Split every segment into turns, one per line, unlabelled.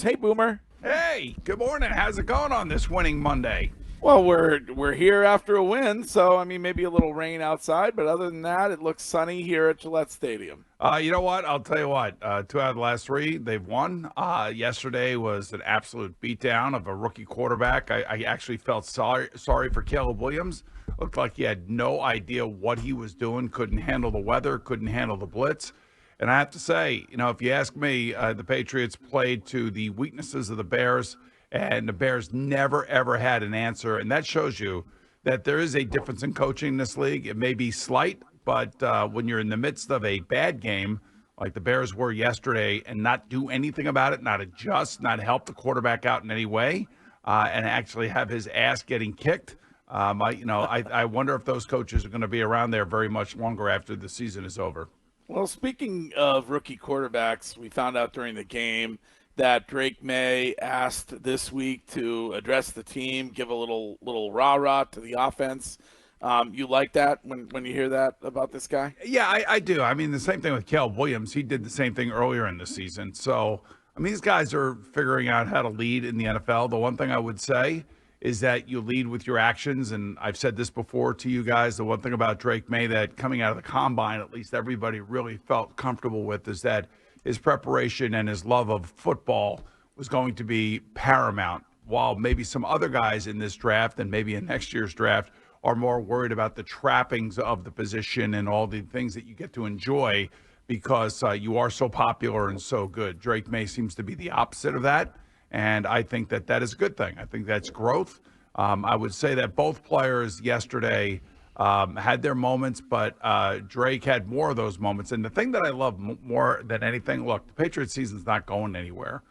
Hey, Boomer.
Hey, good morning. How's it going on this winning Monday?
Well, we're here after a win, so I mean maybe a little rain outside, but other than that, it looks sunny here at Gillette Stadium.
You know what? I'll tell you what. 2 out of the last 3, they've won. Yesterday was an absolute beatdown of a rookie quarterback. I actually felt sorry for Caleb Williams. Looked like he had no idea what he was doing. Couldn't handle the weather. Couldn't handle the blitz. And I have to say, if you ask me, the Patriots played to the weaknesses of the Bears, and the Bears never, ever had an answer. And that shows you that there is a difference in coaching in this league. It may be slight, but when you're in the midst of a bad game, like the Bears were yesterday, and not do anything about it, not adjust, not help the quarterback out in any way, and actually have his ass getting kicked, I wonder if those coaches are going to be around there very much longer after the season is over.
Well, speaking of rookie quarterbacks, we found out during the game that Drake Maye asked this week to address the team, give a little rah-rah to the offense. You like that when you hear that about this guy?
Yeah, I do. I mean, the same thing with Caleb Williams. He did the same thing earlier in the season. So, I mean, these guys are figuring out how to lead in the NFL. The one thing I would say is that you lead with your actions. And I've said this before to you guys. The one thing about Drake Maye that coming out of the combine, at least everybody really felt comfortable with, is that his preparation and his love of football was going to be paramount. While maybe some other guys in this draft and maybe in next year's draft are more worried about the trappings of the position and all the things that you get to enjoy because you are so popular and so good. Drake Maye seems to be the opposite of that. And I think that that is a good thing. I think that's growth. I would say that both players yesterday had their moments, but Drake had more of those moments. And the thing that I love more than anything, look, the Patriots season's not going anywhere.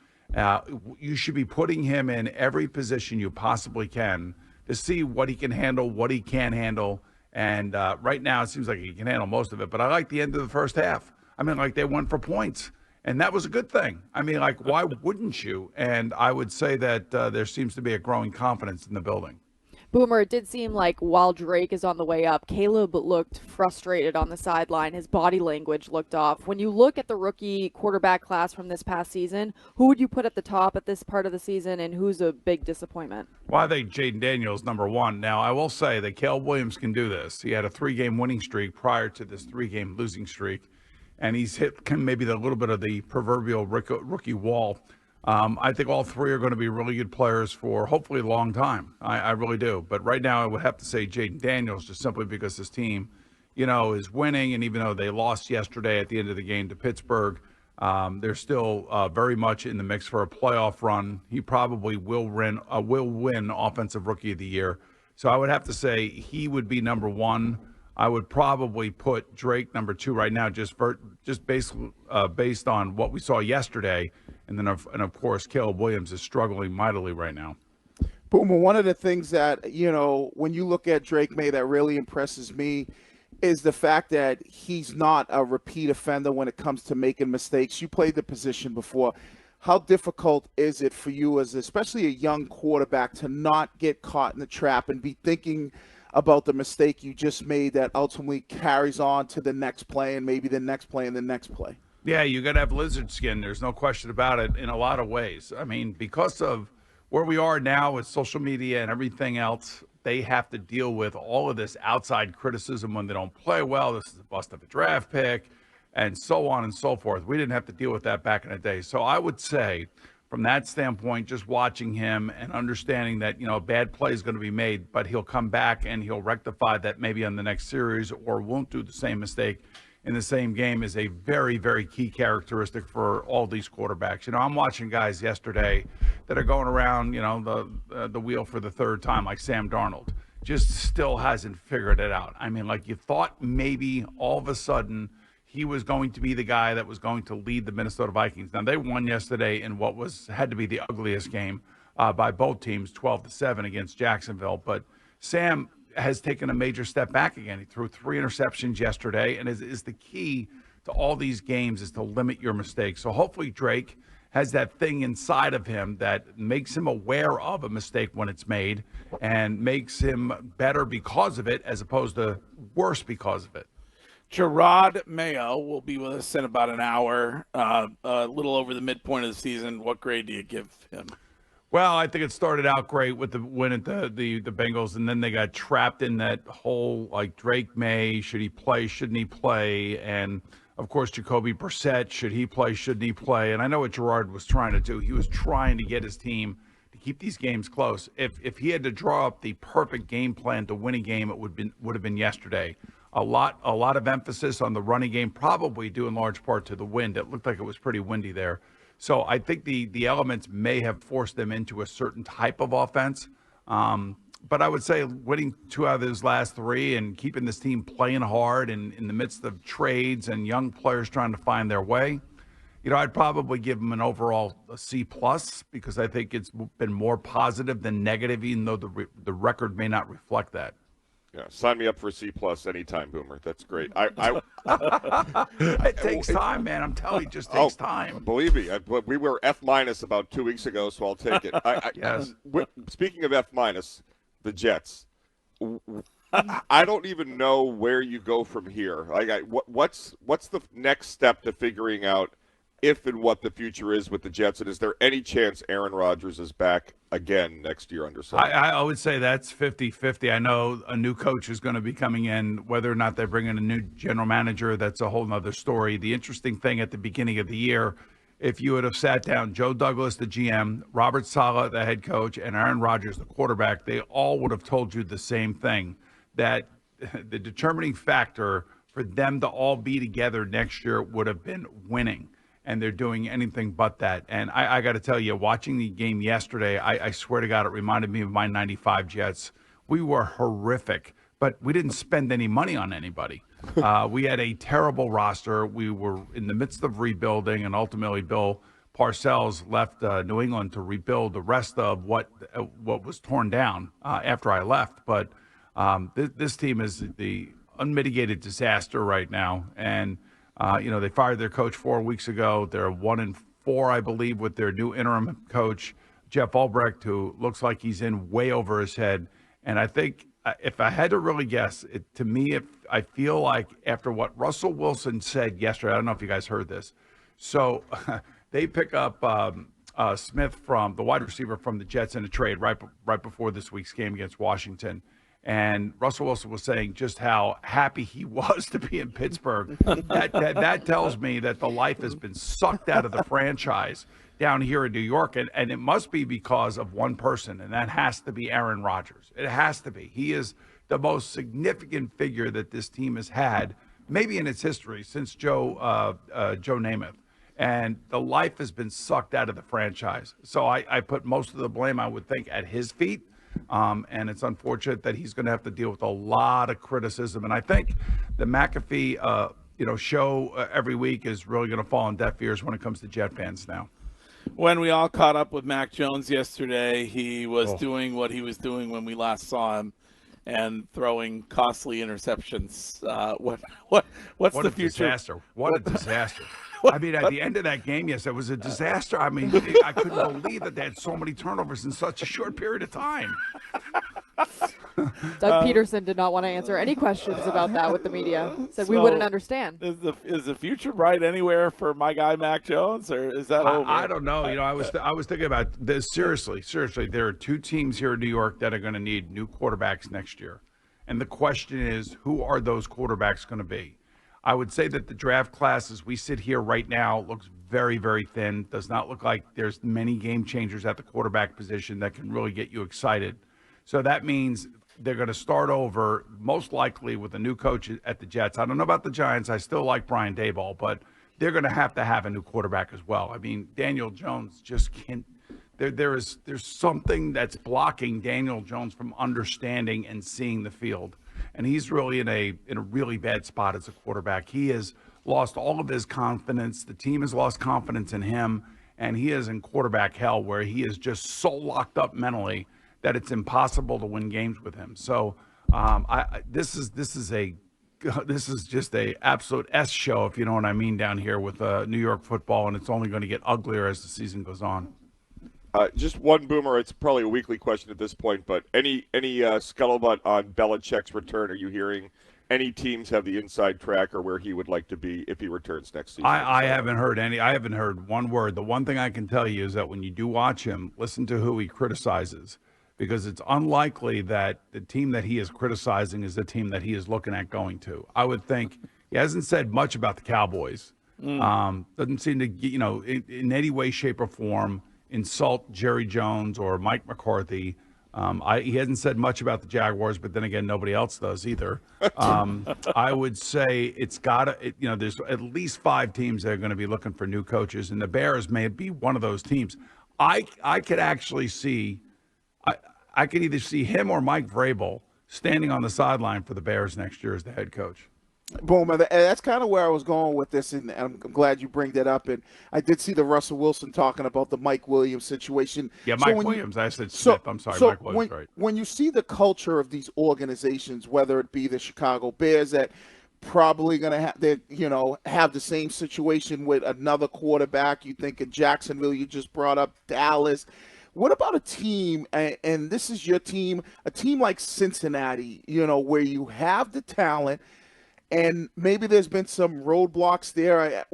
You should be putting him in every position you possibly can to see what he can handle, what he can't handle. And right now it seems like he can handle most of it. But I like the end of the first half. I mean, like they went for points. And that was a good thing. I mean, like, why wouldn't you? And I would say that there seems to be a growing confidence in the building.
Boomer, it did seem like while Drake is on the way up, Caleb looked frustrated on the sideline. His body language looked off. When you look at the rookie quarterback class from this past season, who would you put at the top at this part of the season, and who's a big disappointment?
Well, I think Jaden Daniels number one. Now, I will say that Caleb Williams can do this. He had a 3-game winning streak prior to this 3-game losing streak, and he's hit maybe a little bit of the proverbial rookie wall. I think all three are going to be really good players for hopefully a long time. I really do. But right now I would have to say Jaden Daniels just simply because his team, is winning. And even though they lost yesterday at the end of the game to Pittsburgh, they're still very much in the mix for a playoff run. He probably will win Offensive Rookie of the Year. So I would have to say he would be number one. I would probably put Drake number two right now, just based on what we saw yesterday, and of course Caleb Williams is struggling mightily right now.
Boomer, one of the things that when you look at Drake Maye that really impresses me is the fact that he's not a repeat offender when it comes to making mistakes. You played the position before. How difficult is it for you, as especially a young quarterback, to not get caught in the trap and be thinking about the mistake you just made that ultimately carries on to the next play and maybe the next play and the next play?
Yeah, you got to have lizard skin. There's no question about it in a lot of ways. I mean, because of where we are now with social media and everything else, they have to deal with all of this outside criticism when they don't play well. This is a bust of a draft pick and so on and so forth. We didn't have to deal with that back in the day. So I would say from that standpoint, just watching him and understanding that, a bad play is going to be made, but he'll come back and he'll rectify that maybe on the next series or won't do the same mistake in the same game is a very, very key characteristic for all these quarterbacks. I'm watching guys yesterday that are going around, the wheel for the third time, like Sam Darnold, just still hasn't figured it out. I mean, like you thought maybe all of a sudden he was going to be the guy that was going to lead the Minnesota Vikings. Now, they won yesterday in what had to be the ugliest game by both teams, 12-7 against Jacksonville. But Sam has taken a major step back again. He threw 3 interceptions yesterday, and is the key to all these games is to limit your mistakes. So hopefully Drake has that thing inside of him that makes him aware of a mistake when it's made and makes him better because of it as opposed to worse because of it.
Gerard Mayo will be with us in about an hour, a little over the midpoint of the season. What grade do you give him?
Well, I think it started out great with the win at the Bengals, and then they got trapped in that whole, like, Drake Maye, should he play, shouldn't he play? And, of course, Jacoby Brissett, should he play, shouldn't he play? And I know what Gerard was trying to do. He was trying to get his team to keep these games close. If he had to draw up the perfect game plan to win a game, it would have been yesterday. A lot of emphasis on the running game, probably due in large part to the wind. It looked like it was pretty windy there. So I think the elements may have forced them into a certain type of offense. But I would say winning 2 out of those last 3 and keeping this team playing hard and in the midst of trades and young players trying to find their way, I'd probably give them an overall C+, because I think it's been more positive than negative, even though the record may not reflect that.
Yeah, sign me up for a C+ anytime, Boomer. That's great.
It takes time, man. I'm telling you, it just takes time.
Believe me, we were F- about 2 weeks ago, so I'll take it.
Yes.
Speaking of F-, the Jets. I don't even know where you go from here. What's the next step to figuring out if and what the future is with the Jets, and is there any chance Aaron Rodgers is back again next year under center?
I would say that's 50-50. I know a new coach is going to be coming in. Whether or not they bring in a new general manager, that's a whole other story. The interesting thing at the beginning of the year, if you would have sat down Joe Douglas, the GM, Robert Saleh, the head coach, and Aaron Rodgers, the quarterback, they all would have told you the same thing, that the determining factor for them to all be together next year would have been winning. And they're doing anything but that. And I got to tell you, watching the game yesterday, I swear to God, it reminded me of my 95 Jets. We were horrific, but we didn't spend any money on anybody. We had a terrible roster. We were in the midst of rebuilding, and ultimately Bill Parcells left New England to rebuild the rest of what was torn down after I left. But this team is the unmitigated disaster right now. And they fired their coach 4 weeks ago. They're 1-4, I believe, with their new interim coach, Jeff Albrecht, who looks like he's in way over his head. And I think if I had to really guess, I feel like after what Russell Wilson said yesterday, I don't know if you guys heard this. So they pick up Smith, from the wide receiver from the Jets, in a trade right before this week's game against Washington. And Russell Wilson was saying just how happy he was to be in Pittsburgh. That tells me that the life has been sucked out of the franchise down here in New York. And it must be because of one person, and that has to be Aaron Rodgers. It has to be. He is the most significant figure that this team has had, maybe in its history, since Joe Namath. And the life has been sucked out of the franchise. So I put most of the blame, I would think, at his feet. And it's unfortunate that he's going to have to deal with a lot of criticism. And I think the McAfee, show every week is really going to fall on deaf ears when it comes to Jet fans now.
When we all caught up with Mac Jones yesterday, he was doing what he was doing when we last saw him, and throwing costly interceptions. What's the future?
Disaster. What a disaster. I mean, at the end of that game, yes, it was a disaster. I mean, I couldn't believe that they had so many turnovers in such a short period of time.
Doug Peterson did not want to answer any questions about that with the media. Said we wouldn't understand.
Is the future bright anywhere for my guy Mac Jones, or is that over?
I don't know. I was thinking about this seriously. There are 2 teams here in New York that are going to need new quarterbacks next year, and the question is, who are those quarterbacks going to be? I would say that the draft class, as we sit here right now, looks very, very thin. Does not look like there's many game changers at the quarterback position that can really get you excited. So that means they're going to start over, most likely with a new coach at the Jets. I don't know about the Giants. I still like Brian Daboll, but they're going to have a new quarterback as well. I mean, Daniel Jones just can't. There's something that's blocking Daniel Jones from understanding and seeing the field. And he's really in a really bad spot as a quarterback. He has lost all of his confidence. The team has lost confidence in him, and he is in quarterback hell, where he is just so locked up mentally that it's impossible to win games with him. So this is just a absolute S show, if you know what I mean, down here with New York football, and it's only going to get uglier as the season goes on.
Just one, Boomer. It's probably a weekly question at this point, but any scuttlebutt on Belichick's return? Are you hearing any teams have the inside track or where he would like to be if he returns next season?
I haven't heard any. I haven't heard one word. The one thing I can tell you is that when you do watch him, listen to who he criticizes, because it's unlikely that the team that he is criticizing is the team that he is looking at going to. I would think he hasn't said much about the Cowboys. Doesn't seem to, in any way, shape, or form insult Jerry Jones or Mike McCarthy. He hasn't said much about the Jaguars, but then again, nobody else does either. I would say it's got to, there's at least 5 teams that are going to be looking for new coaches, and the Bears may be one of those teams. I could actually see, I could either see him or Mike Vrabel standing on the sideline for the Bears next year as the head coach.
Boom, and that's kind of where I was going with this, and I'm glad you bring that up. And I did see the Russell Wilson talking about the Mike Williams situation.
Yeah, Mike Williams. I said Smith. I'm sorry, Mike Williams. Right.
When you see the culture of these organizations, whether it be the Chicago Bears that probably going to have the same situation with another quarterback. You think of Jacksonville. You just brought up Dallas. What about a team, and this is your team, a team like Cincinnati, where you have the talent, and maybe there's been some roadblocks there,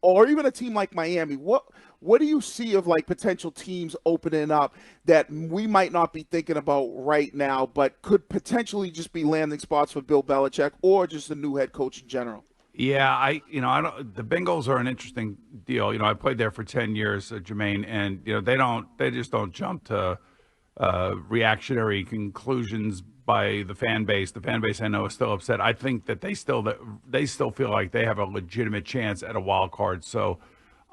or even a team like Miami. What do you see of like potential teams opening up that we might not be thinking about right now, but could potentially just be landing spots for Bill Belichick or just a new head coach in general?
Yeah, I don't. The Bengals are an interesting deal. I played there for 10 years, Jermaine, and they just don't jump to reactionary conclusions by the fan base. The fan base, I know, is still upset. I think that they still feel like they have a legitimate chance at a wild card. So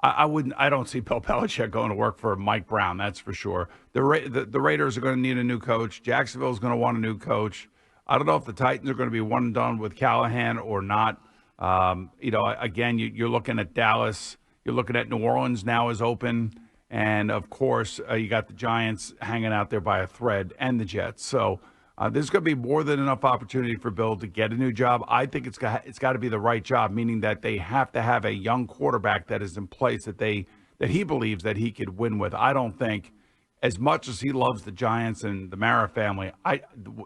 I don't see Bill Belichick going to work for Mike Brown. That's for sure. The Raiders are going to need a new coach. Jacksonville's going to want a new coach. I don't know if the Titans are going to be one and done with Callahan or not. Again, you're looking at Dallas. You're looking at New Orleans now is open. And, of course, you got the Giants hanging out there by a thread and the Jets. So there's going to be more than enough opportunity for Bill to get a new job. I think it's got to be the right job, meaning that they have to have a young quarterback that is in place that he believes that he could win with. I don't think, as much as he loves the Giants and the Mara family,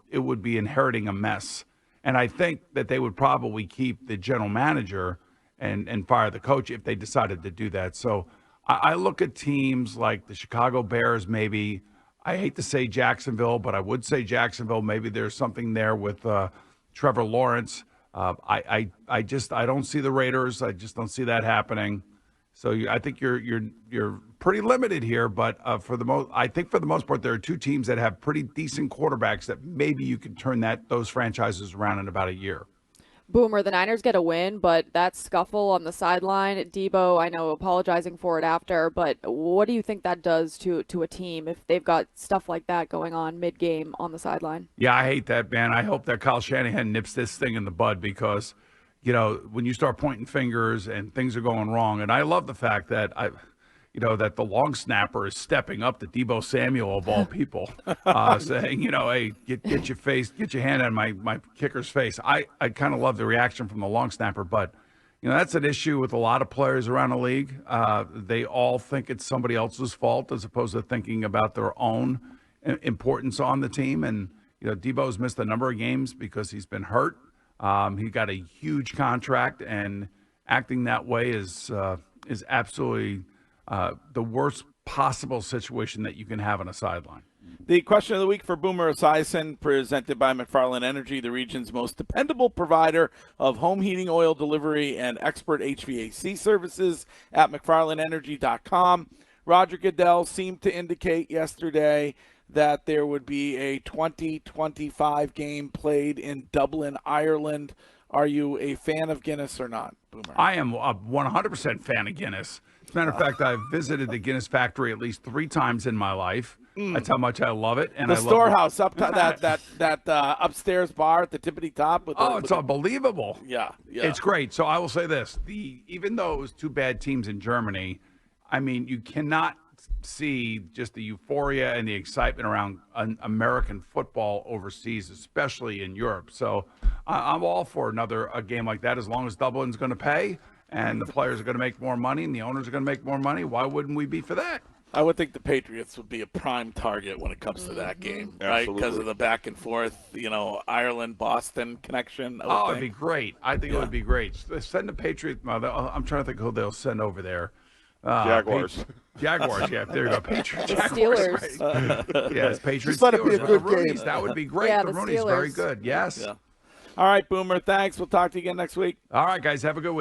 it would be inheriting a mess. And I think that they would probably keep the general manager and fire the coach if they decided to do that. So I look at teams like the Chicago Bears, maybe. I hate to say Jacksonville, but I would say Jacksonville. Maybe there's something there with Trevor Lawrence. I don't see the Raiders. I just don't see that happening. So I think you're pretty limited here. But I think for the most part, there are 2 teams that have pretty decent quarterbacks that maybe you could turn those franchises around in about a year.
Boomer, the Niners get a win, but that scuffle on the sideline, Debo, I know, apologizing for it after, but what do you think that does to a team if they've got stuff like that going on mid-game on the sideline?
Yeah, I hate that, man. I hope that Kyle Shanahan nips this thing in the bud because, when you start pointing fingers and things are going wrong, and I love the fact that that the long snapper is stepping up to Debo Samuel of all people, saying, hey, get your hand on my kicker's face. I kind of love the reaction from the long snapper, but that's an issue with a lot of players around the league. They all think it's somebody else's fault as opposed to thinking about their own importance on the team. And Debo's missed a number of games because he's been hurt. He got a huge contract, and acting that way is absolutely the worst possible situation that you can have on a sideline.
The question of the week for Boomer Esiason, presented by McFarland Energy, the region's most dependable provider of home heating oil delivery and expert HVAC services at McFarlandEnergy.com. Roger Goodell seemed to indicate yesterday that there would be a 2025 game played in Dublin, Ireland. Are you a fan of Guinness or not, Boomer?
I am a 100% fan of Guinness. As a matter of fact, I've visited the Guinness factory at least 3 times in my life. That's how much I love it. And
the storehouse, that upstairs bar at the tippity top.
It's unbelievable.
Yeah.
It's great. So I will say this: even though it was 2 bad teams in Germany, I mean, you cannot see just the euphoria and the excitement around American football overseas, especially in Europe. So I'm all for a game like that as long as Dublin's going to pay. And the players are going to make more money and the owners are going to make more money. Why wouldn't we be for that?
I would think the Patriots would be a prime target when it comes to that game, right? Because
Absolutely.
of the back and forth, Ireland-Boston connection.
Oh, it'd be great. I think it would be great. Send the Patriots. I'm trying to think who they'll send over there.
Jaguars.
Jaguars, yeah. There you go. Patriots.
The
Jaguars.
Steelers.
Right. Yes, Patriots.
Just let it be a
Steelers.
good
The Rooney's,
game.
that would be great.
Yeah,
the
the
Rooney's very
Steelers.
good. Yes.
Yeah. All right, Boomer. Thanks. We'll talk to you again next week.
All right, guys. Have a good week.